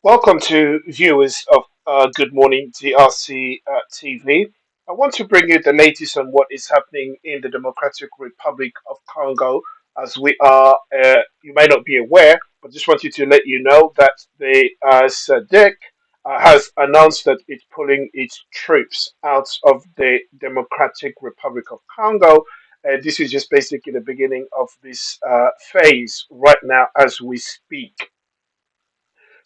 Welcome to viewers of Good Morning DRC TV. I want to bring you the latest on what is happening in the Democratic Republic of Congo. As we are, you may not be aware, but just wanted to let you know that the SADC has announced that it's pulling its troops out of the Democratic Republic of Congo. This is just basically the beginning of this phase right now as we speak.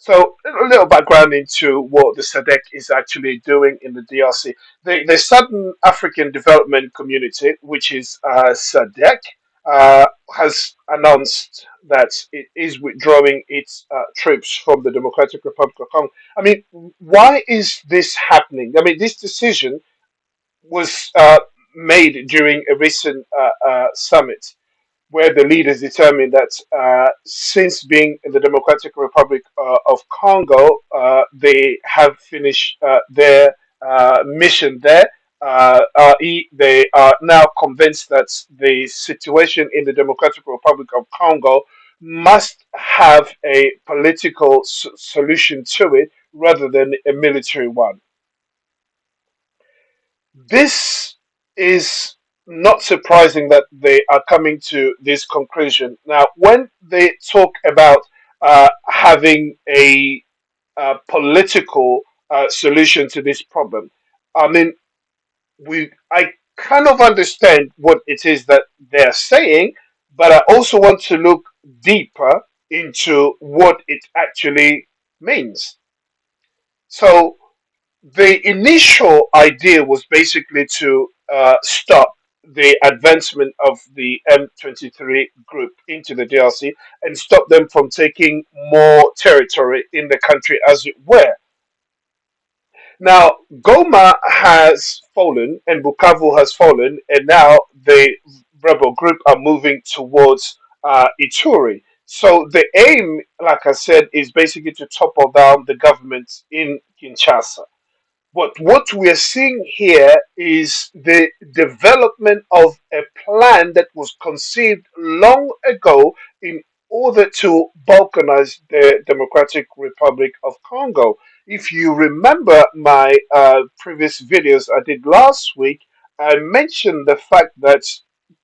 So, a little background into what the SADC is actually doing in the DRC. The Southern African Development Community, which is SADC, has announced that it is withdrawing its troops from the Democratic Republic of Congo. I mean, why is this happening? I mean, this decision was made during a recent summit where the leaders determined that since being in the Democratic Republic of Congo, they have finished their mission there. They are now convinced that the situation in the Democratic Republic of Congo must have a political solution to it rather than a military one. This is not surprising that they are coming to this conclusion. Now, when they talk about having a political solution to this problem, I mean, I kind of understand what it is that they're saying, but I also want to look deeper into what it actually means. So, the initial idea was basically to stop the advancement of the M23 group into the DRC and stop them from taking more territory in the country, as it were. Now, Goma has fallen and Bukavu has fallen, and now the rebel group are moving towards Ituri. So the aim, like I said, is basically to topple down the government in Kinshasa. But what we are seeing here is the development of a plan that was conceived long ago in order to balkanize the Democratic Republic of Congo. If you remember my previous videos I did last week, I mentioned the fact that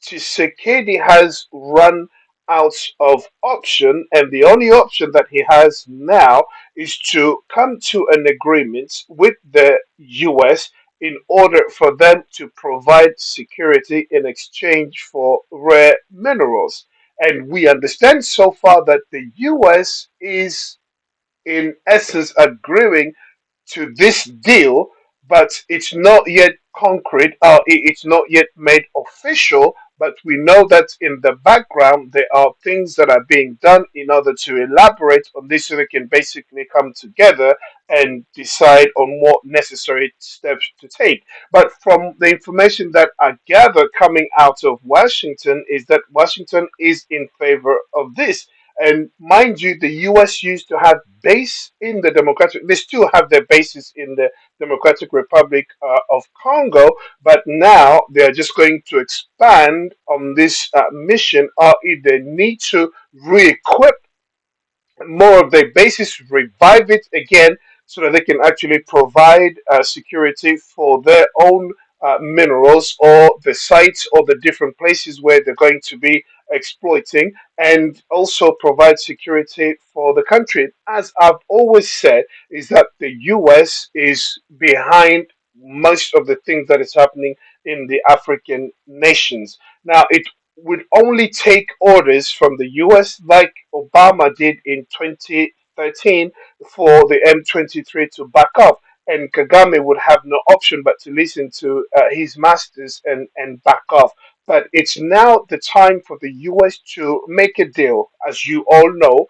Tshisekedi has run out of option, and the only option that he has now is to come to an agreement with the US in order for them to provide security in exchange for rare minerals. And we understand so far that the US is, in essence, agreeing to this deal, but it's not yet concrete, it's not yet made official. But we know that in the background there are things that are being done in order to elaborate on this so they can basically come together and decide on what necessary steps to take. But from the information that I gather coming out of Washington is that Washington is in favor of this. And mind you, the US used to have base in the Democratic, they still have their bases in the Democratic Republic of Congo, but now they are just going to expand on this mission, or if they need to re-equip more of their bases, revive it again, so that they can actually provide security for their own minerals or the sites or the different places where they're going to be exploiting, and also provide security for the country. As I've always said, is that the US is behind most of the things that is happening in the African nations. Now, it would only take orders from the US, like Obama did in 2013, for the M23 to back off. And Kagame would have no option but to listen to his masters and back off. But it's now the time for the US to make a deal. As you all know,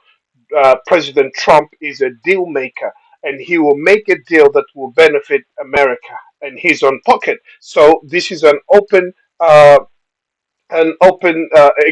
President Trump is a deal maker, and he will make a deal that will benefit America and his own pocket. So this is a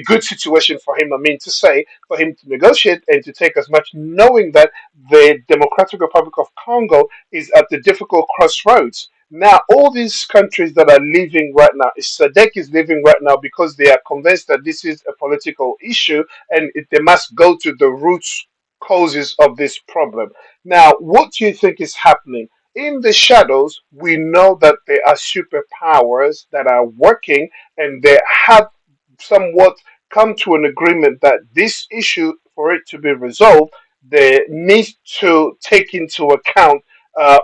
good situation for him, I mean to say, for him to negotiate and to take as much, knowing that the Democratic Republic of Congo is at the difficult crossroads. Now, all these countries that are leaving right now, SADC is leaving right now because they are convinced that this is a political issue and they must go to the roots causes of this problem. Now, what do you think is happening? In the shadows, we know that there are superpowers that are working and they have somewhat come to an agreement that this issue, for it to be resolved, they need to take into account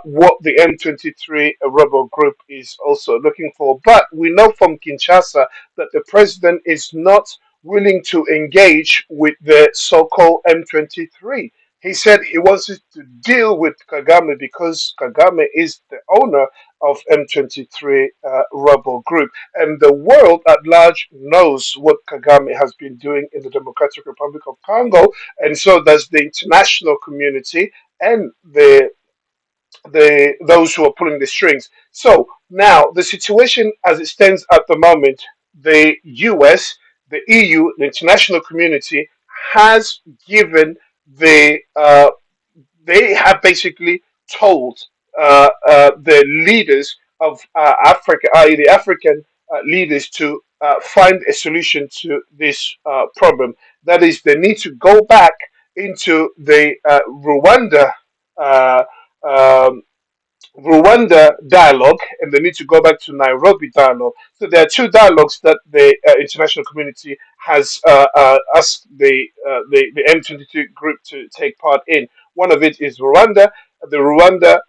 what the M23 rebel group is also looking for. But we know from Kinshasa that the president is not willing to engage with the so called M23. He said he wants to deal with Kagame because Kagame is the owner of M23 rebel group. And the world at large knows what Kagame has been doing in the Democratic Republic of Congo, and so does the international community and the those who are pulling the strings. So now the situation as it stands at the moment, the US, the EU, the international community has given they have basically told the leaders of Africa, i.e., the African leaders, to find a solution to this problem. That is, they need to go back into the uh, um, Rwanda dialogue, and they need to go back to Nairobi dialogue. So there are two dialogues that the international community has asked the M22 group to take part in. One of it is Rwanda, the Rwanda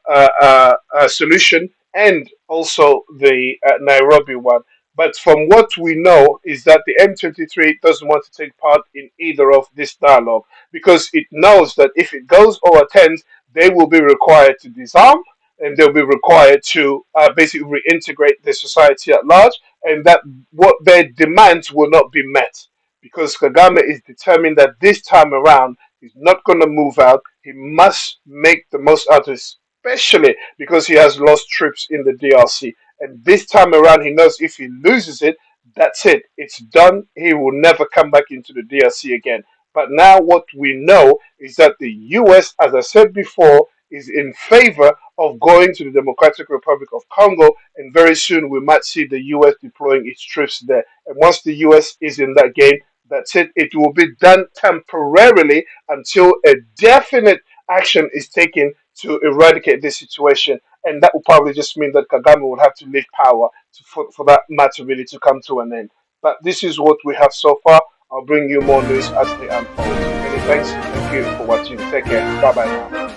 solution, and also the Nairobi one. But from what we know is that the M23 doesn't want to take part in either of this dialogue because it knows that if it goes or attends, they will be required to disarm and they'll be required to basically reintegrate the society at large, and that what their demands will not be met because Kagame is determined that this time around he's not going to move out. He must make the most out of it, especially because he has lost troops in the DRC. And this time around, he knows if he loses it, that's it. It's done. He will never come back into the DRC again. But now, what we know is that the US, as I said before, is in favor of going to the Democratic Republic of Congo, and very soon we might see the US deploying its troops there. And once the US is in that game, that's it. It will be done temporarily until a definite action is taken to eradicate this situation. And that will probably just mean that Kagame will have to leave power for that matter really to come to an end. But this is what we have so far. I'll bring you more news as they unfold. Many thanks. Thank you for watching. Take care. Bye bye now.